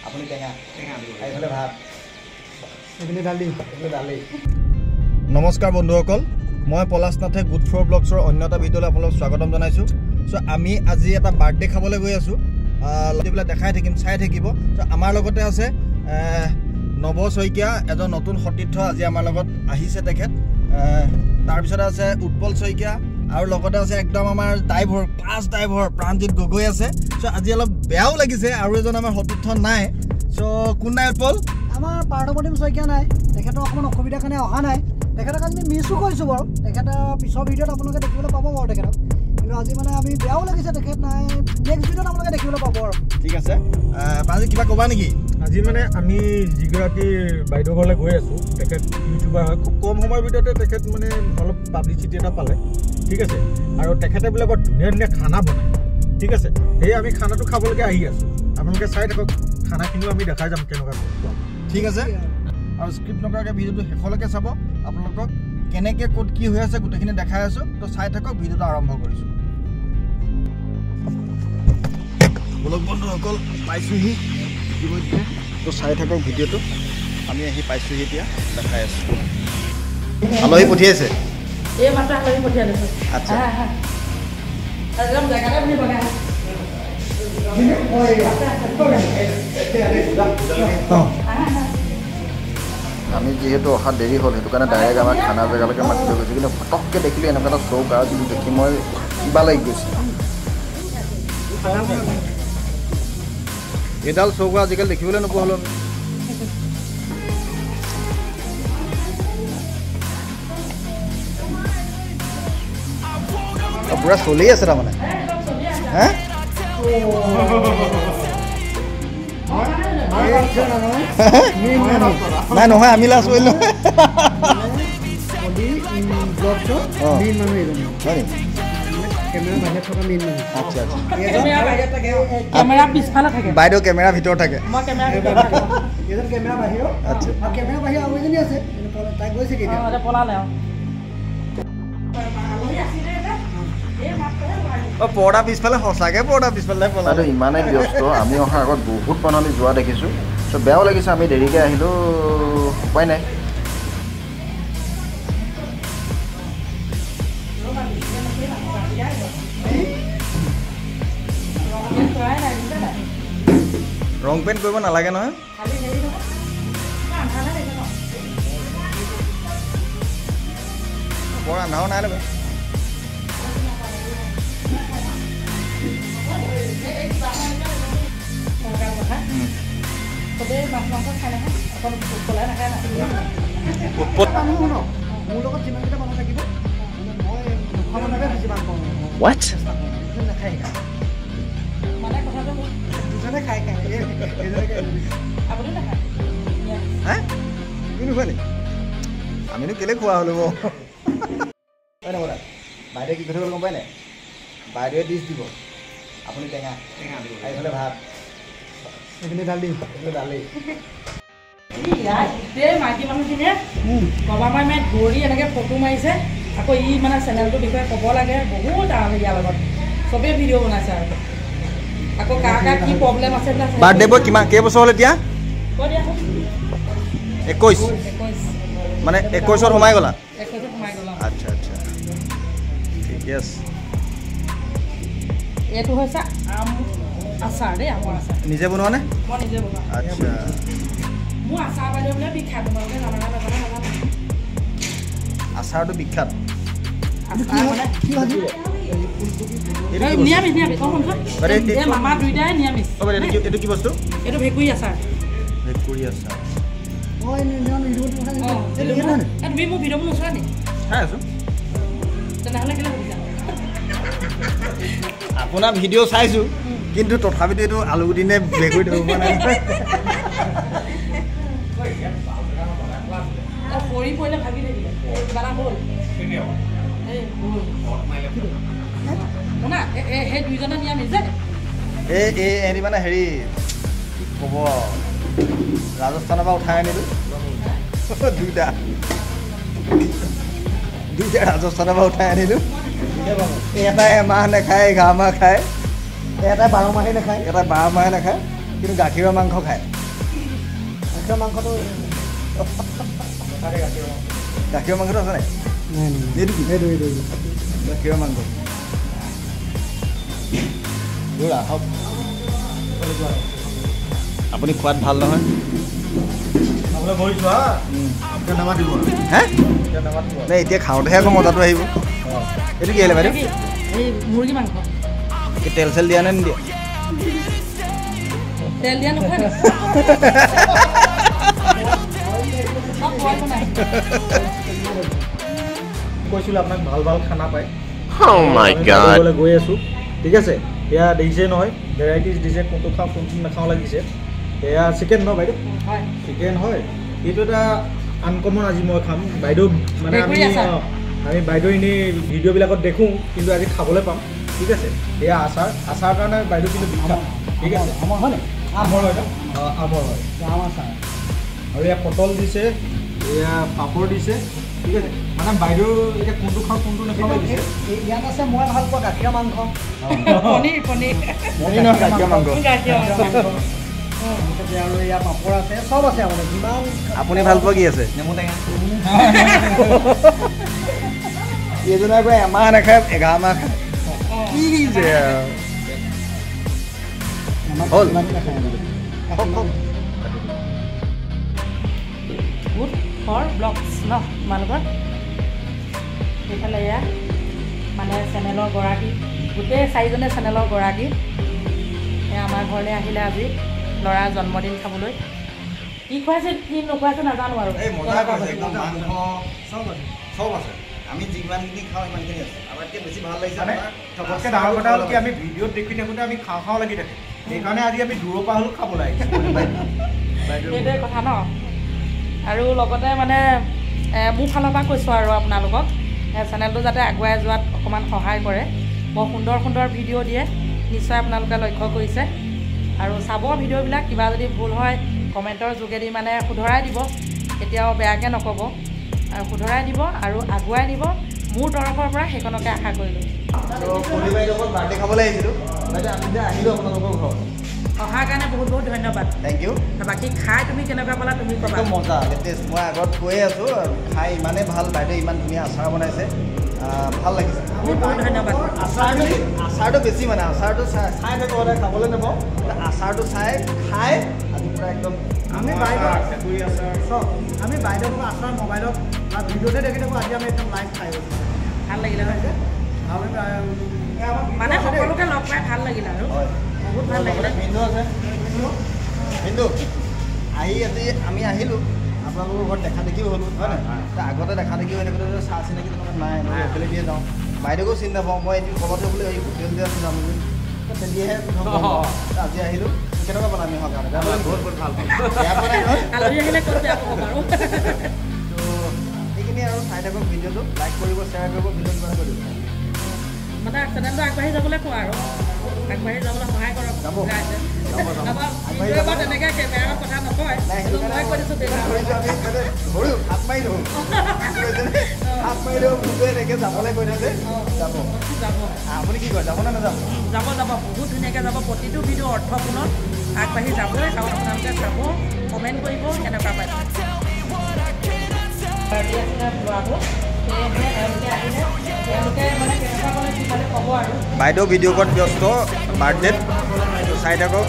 আপুনি টেঙা এইফালে ভাত এইপিনে দালি দালি। নমস্কাৰ বন্ধুসকল, মই পলাশ নাথে গুড ফৰ ব্লগছৰ অন্য এটা ভিডিঅ'লৈ আপোনালোকক স্বাগতম জনাইছোঁ। চ' আমি আজি এটা বাৰ্থডে খাবলৈ গৈ আছোঁ, এইবিলাক দেখাই থাকিম, চাই থাকিব। চ' আমাৰ লগতে আছে নৱ শইকীয়া, এজন নতুন সতীৰ্থ আজি আমাৰ লগত আহিছে তেখেত। তাৰপিছতে আছে উৎপল শইকীয়া আৰু লগতে আছে একদম আমাৰ driver, class driver Pranjit Gogoi আছে। চ' আজি অলপ বেয়াও লাগিছে, আৰু এজন আমাৰ সতীৰ্থ নাই। চ' কোন নাই উৎপল? আমাৰ পাৰ্থপ্ৰতিম শইকীয়া নাই, তেখেতৰ অকণমান অসুবিধাৰ কাৰণে অহা নাই। তেখেতক আমি মিছো কৰিছোঁ বাৰু, তেখেতৰ পিছৰ ভিডিঅ'ত আপোনালোকে দেখিবলৈ পাব বাৰু তেখেতক। কিন্তু আজি মানে আমি বেয়াও লাগিছে তেখেত নাই, নেক্সট ভিডিঅ'ত আপোনালোকে দেখিবলৈ পাব আৰু। ঠিক আছে, আজি কিবা ক'বা নেকি? আজি মানে আমি যিগৰাকী বাইদেউ ঘৰলৈ গৈ আছোঁ, তেখেত ইউটিউবাৰ হয়, খুব কম সময়ৰ ভিতৰতে তেখেত মানে অলপ পাব্লিচিটি এটা পালে। ঠিক আছে, আৰু তেখেতে বোলে বৰ ধুনীয়া ধুনীয়া খানা বনায়। ঠিক আছে, সেয়ে আমি খানাটো খাবলৈকে আহি আছোঁ। আপোনালোকে চাই থাকক, খানাখিনিও আমি দেখাই যাম কেনেকুৱা। ঠিক আছে, আৰু স্ক্ৰিপ্ট নকৰাকৈ ভিডিঅ'টো শেষলৈকে চাব। আপোনালোকক কেনেকৈ ক'ত কি হৈ আছে গোটেইখিনি দেখাই আছোঁ, তো চাই থাকক। ভিডিঅ'টো আৰম্ভ কৰিছোঁ। বলক বন্ধুসকল, পাইছোঁহি ইতিমধ্যে, তো চাই থাকক ভিডিঅ'টো। আমি আহি পাইছোঁহি, এতিয়া দেখাই আছোঁ। আলহী পঠিয়াইছে? এই মাত্ৰ আলহী পঠিয়াই দিছোঁ। আচ্ছা, আমি যিহেতু অহা দেৰি হ'ল, সেইটো কাৰণে ডাইৰেক্ট আমাৰ খানা জেগালৈকে মাতি লৈ গৈছোঁ। কিন্তু ফটককৈ দেখিলোঁ এনেকুৱা এটা চৌক, আৰু যিটো দেখি মই কিবা লাগি গৈছে। এইডাল চৌক আজিকালি দেখিবলৈ নোপোৱা হ'লোঁ। পুৰা চলি আছে তাৰমানে, হা? নাই নহয়, আমি লাষ্ট কৰিলোঁ। বাইদেউ কেমেৰা ভিতৰত থাকে। পৰ্দা পিছফালে, সঁচাকৈ পৰ্দা পিছফালে পলাটো ইমানেই ব্যস্ত। আমি অহাৰ আগত বহুত প্ৰণালী যোৱা দেখিছোঁ। চ' বেয়াও লাগিছে, আমি দেৰিকৈ আহিলোঁ, উপায় নাই। ৰং পেইণ্ট কৰিব নালাগে নহয়। বৰ আন্ধাৰো নাই লগা। আমিনো কেলে খোৱা হ'লো বাইদেৱে কি কথা গম পাই নাই? বাইদেৱে ডিছ দিব, আপুনি টেঙা এইফালে ভাত এইপিনে দালি দালি। মাইকী মানুহখিনিয়ে কবা মাৰি দৌৰি এনেকৈ ফটো মাৰিছে। আকৌ ই মানে চেনেলটোৰ বিষয়ে ক'ব লাগে বহুত ইয়াৰ লগত চবেই ভিডিঅ' বনাইছে। আৰু আকৌ কাৰ কাৰ কি প্ৰব্লেম আছে বাৰ্থডে বয় কিমান কেইবছৰ হ'ল এতিয়া? 21 মানে 21ত সোমাই গ'লা? 21ত সোমাই গ'লা। আচ্ছা আচ্ছা, ঠিকে আছে। এইটো হৈছে আম আচাৰ দেই, আমৰ আচাৰ। নিজে বনোৱা নে? মই নিজে বনোৱা। আচ্ছা, মোৰ আচাৰ বাইদেউ বোলে বিখ্যাত, তোমালোকে জানা নাজানা নাজানো। আচাৰটো বিখ্যাত। নিৰামিষ নিৰামিষ এই মামা দুইটাই নিৰামিষ। এইটো কি বস্তু? এইটো ভেকুৰী আচাৰ। ভেকুৰী আচাৰ। তুমি মোৰ ভিডিঅ'বোৰ নোচোৱা নি? চাই আছোঁ। তেনেহ'লে কেলৈ সুধিছা? আপোনাৰ ভিডিঅ' চাইছোঁ, কিন্তু তথাপিতো এইটো আলুগুটি নে ভেকুৰী ধৰিব পৰা নাই। পৰি পৰিলে ভাগি থাকিলে কিবা এটা হ'ল। শুনা, সেই দুইজনে নিৰামিষ যে হেৰি মানে হেৰি কি ক'ব, ৰাজস্থানৰ পৰা উঠাই আনিলোঁ দুইটা ৰাজস্থানৰ পৰা উঠাই আনিলোঁ। এটা এমাহ নাখায়, 11 মাহ খায়, এটা 12 মাহে নাখায়, এটা 12 মাহে নাখায়। কিন্তু গাখীৰৰ মাংস খায় গাখীৰৰ মাংসটো গাখীৰৰ মাংসটো আছে নাই এইটো কি গাখীৰৰ মাংস আহক আপুনি খোৱাত ভাল নহয় হে নাই এতিয়া খাওঁতেহে আকৌ মজাটো আহিব এইটো কি আহিলে বাইদেউ এই মুৰ্গী মাংস কি তেল চেল দিয়া নে নিদিয়া তেল দিয়া নোখোৱা নি কৈছিলোঁ আপোনাক ভাল ভাল খানা পায় গৈ আছোঁ ঠিক আছে এয়া দেখিছে নহয় ভেৰাইটিজ দিছে কোনটো খাওঁ কোনটো নাখাওঁ লাগিছে এয়া চিকেন ন বাইদেউ চিকেন হয় এইটো এটা আনকমন আজি মই খাম বাইদেউ মানে আমি বাইদেউ এনেই ভিডিঅ'বিলাকত দেখোঁ কিন্তু আজি খাবলৈ পাম ঠিক আছে এয়া আচাৰ কাৰণে বাইদেউ কিন্তু বিখ্যাত ঠিক আছে আমৰ হয়নে আমৰ হয় ন আমৰ হয় আম আচাৰ আৰু এয়া পটল দিছে এয়া পাপৰ দিছে ঠিক আছে মানে বাইদেউ এতিয়া কোনটো খাওঁ কোনটো নাখাওঁ লাগিছে ইয়াত আছে মই ভাল পোৱা গাখীৰ মাংস গাখীৰ মাংস আৰু ইয়াত পাপৰ আছে চব আছে মানে যিমান আপুনি ভাল পোৱা কি আছে নেমু টেঙা এইজনে আকৌ এমাহ নাখায় 11 মাহ খায় কি যে হ'ল গুড ফৰ ব্লগছ ন তোমালোকৰ সেইফালে এয়া মানে চেনেলৰ গৰাকী গোটেই 4জনে চেনেলৰ গৰাকী এয়া আমাৰ ঘৰলৈ আহিলে আজি ল'ৰাৰ জন্মদিন খাবলৈ কি খুৱাইছে কি নোখোৱাইছে নাজানো আৰু এই মজা কৰিছে একদম মাংস চব আছে আমি যিমানখিনি খাওঁ সিমানখিনি আছে আমাতকৈ বেছি ভাল লাগিছে মানে চবতকৈ ডাঙৰ কথা হ'ল কি আমি ভিডিঅ'ত দেখি থাকোঁতে আমি খাওঁ লাগি থাকে সেইকাৰণে আজি আমি দূৰৰ পৰা হ'লেও খাবলৈ আহিছোঁ সেইটোৱে কথা ন আৰু লগতে মানে মোৰ ফালৰ পৰা কৈছোঁ আৰু আপোনালোকক চেনেলটো যাতে আগুৱাই যোৱাত অকণমান সহায় কৰে বৰ সুন্দৰ সুন্দৰ ভিডিঅ' দিয়ে নিশ্চয় আপোনালোকে লক্ষ্য কৰিছে আৰু চাব ভিডিঅ'বিলাক কিবা যদি ভুল হয় কমেণ্টৰ যোগেদি মানে শুধৰাই দিব কেতিয়াও বেয়াকৈ নক'ব শুধৰাই দিব আৰু আগুৱাই নিব মোৰ তৰফৰ পৰা সেইকণকে আশা কৰিলোঁ পলি বাইদেউৰ বাৰ্থডে খাবলৈ আহিছিলোঁ বাইদেউ আমি যে আহিলোঁ আপোনালোকৰ ঘৰত অহাৰ কাৰণে বহুত বহুত ধন্যবাদ থেংক ইউ বাকী খাই তুমি কেনেকুৱা পালা তুমি ক'বা একদম মজা লেটেষ্ট মই আগত কৈয়ে আছোঁ খাই ইমানেই ভাল বাইদেউ ইমান ধুনীয়া আচাৰ বনাইছে ভাল লাগিছে বহুত বহুত ধন্যবাদ আচাৰটো বেছি মানে আচাৰটো চাই থাকোঁ সদায় খাবলৈ নাপাওঁ আচাৰটো চাই খাই আজি পূৰা একদম আমি বাইদেউ কেঁকুৰি আচাৰ চব আমি বাইদেউক আচাৰ মোবাইলত বা ভিডিঅ'তে দেখি থাকোঁ আজি আমি একদম লাইভ খাই গৈছোঁ ভাল লাগিলে হয় মানে সকলোকে লগ পাই ভাল লাগিলে আৰু হয় বহুত ভাল লাগিলে বিন্দু আছে বিন্দু আহি আজি আমি আহিলোঁ আপোনালোকৰ ঘৰত দেখা দেখিও হ'লোঁ হয় নহয় আগতে দেখা দেখি হৈ থাকোঁতে চাহ চিনাকি তেনেকুৱা নাই মই এফালে দিয়ে যাওঁ বাইদেউকো চিনি নাপাওঁ মই এদিন ক'ৰবাতে বোলে এই হোটেল যে আছে যাম বুলি তেতিয়াহে আজি আহিলোঁ কেনেকুৱা পালা আমি অহাৰ কাৰণে বহুত বহুত ভাল বেয়া পোৱা নাই নহয় আলহী আহিলে ক'ত বেয়া পাব বাৰু ত' সেইখিনি আৰু চাই থাকক ভিডিঅ'টো লাইক কৰিব শ্বেয়াৰ কৰিব ভিডিঅ' কিবা কৰিব মানে চেনেলটো আগবাঢ়ি যাবলৈ কোৱা আৰু আগবাঢ়ি যাবলৈ সহায় কৰক তেনেকৈ কেমেৰাৰ কথা নকয় মই কৈ দিছোঁ হাত মাৰি দিওঁ হাত মাৰি দিওঁ ভিডিঅ' এনেকৈ যাবলৈ কৈ থাকে যাব যাব আপুনি কি কয় যাব নে নাযাব যাব যাব বহুত ধুনীয়াকৈ যাব প্ৰতিটো ভিডিঅ' অৰ্থপূৰ্ণ আগবাঢ়ি যাবই আৰু আপোনালোকে চাব কমেণ্ট কৰিব কেনেকুৱা পাইছে ল'ৰাটো তেওঁলোকে আহিলে তেওঁলোকে মানে কেনেকুৱা ক'লে কি পালে ক'ব আৰু বাইদেউ ভিডিঅ' কলত ব্যস্ত বাৰ্থডেত চাই থাকক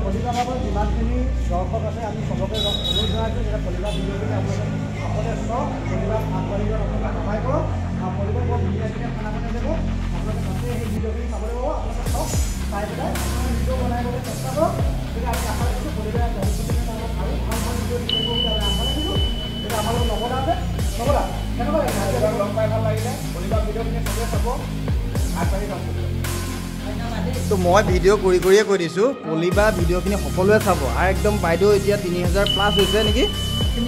কলিবাৰৰ যিমানখিনি দৰ্শক আছে আমি চবকে অনুৰোধ জনাইছোঁ যে কলিবাৰ ভিডিঅ'খিনি আপোনালোকে সকলোৱে চাওক কলিবাৰ আগবাঢ়ি যোৱাত আপোনালোকে সহায় কৰক আৰু কলিবাৰ বৰ ধুনীয়া ধুনীয়া খানা বনাই যাব আপোনালোকে তাতে সেই ভিডিঅ'খিনি চাবলৈ পাব আপোনালোকে চাওক চাই পেলাই ভিডিঅ' বনাবলৈ চেষ্টা কৰক গতিকে আমি আশা কৰিছোঁ কলিবাৰ ভৱিষ্যতে আৰু ভাল ভাল ভিডিঅ' বিচাৰিব বুলি আমি আশা ৰাখিছোঁ গতিকে আমাৰ লগত নৱদা আছে নৱদা কেনেকুৱা লাগিলে লগ পাই ভাল লাগিলে কলিবাৰ ভিডিঅ'খিনি চবেই চাব আগবাঢ়ি যাম তো মই ভিডিঅ' কৰি কৰিয়ে কৈ দিছোঁ পলিবা ভিডিঅ'খিনি সকলোৱে চাব আৰু একদম বাইদেউ এতিয়া 3000+ হৈছে নেকি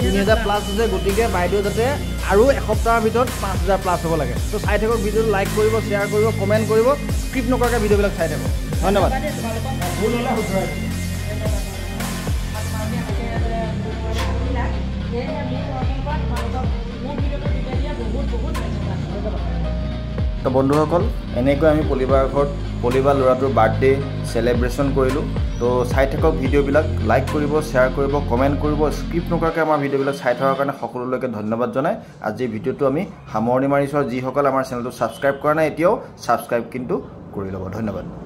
3000+ হৈছে গতিকে বাইদেউ যাতে আৰু এসপ্তাহৰ ভিতৰত 5000+ হ'ব লাগে তো চাই থাকক ভিডিঅ'টো লাইক কৰিব শ্বেয়াৰ কৰিব কমেণ্ট কৰিব স্ক্ৰিপ্ট নকৰাকৈ ভিডিঅ'বিলাক চাই থাকক ধন্যবাদ ভুল হ'লে শুধৰাই মোৰ ভিডিঅ'টো তো বন্ধুসকল এনেকৈ আমি পলিবাৰ ঘৰত পলিবাৰ ল'ৰাটোৰ বাৰ্থডে চেলিব্ৰেশ্যন কৰিলোঁ তো চাই থাকক ভিডিঅ'বিলাক লাইক কৰিব শ্বেয়াৰ কৰিব কমেণ্ট কৰিব স্ক্ৰিপ্ট নকৰাকৈ আমাৰ ভিডিঅ'বিলাক চাই থকাৰ কাৰণে সকলোলৈকে ধন্যবাদ জনাই আজিৰ ভিডিঅ'টো আমি সামৰণি মাৰিছোঁ আৰু যিসকল আমাৰ চেনেলটো ছাবস্ক্ৰাইব কৰা নাই এতিয়াও ছাবস্ক্ৰাইব কিন্তু কৰি ল'ব ধন্যবাদ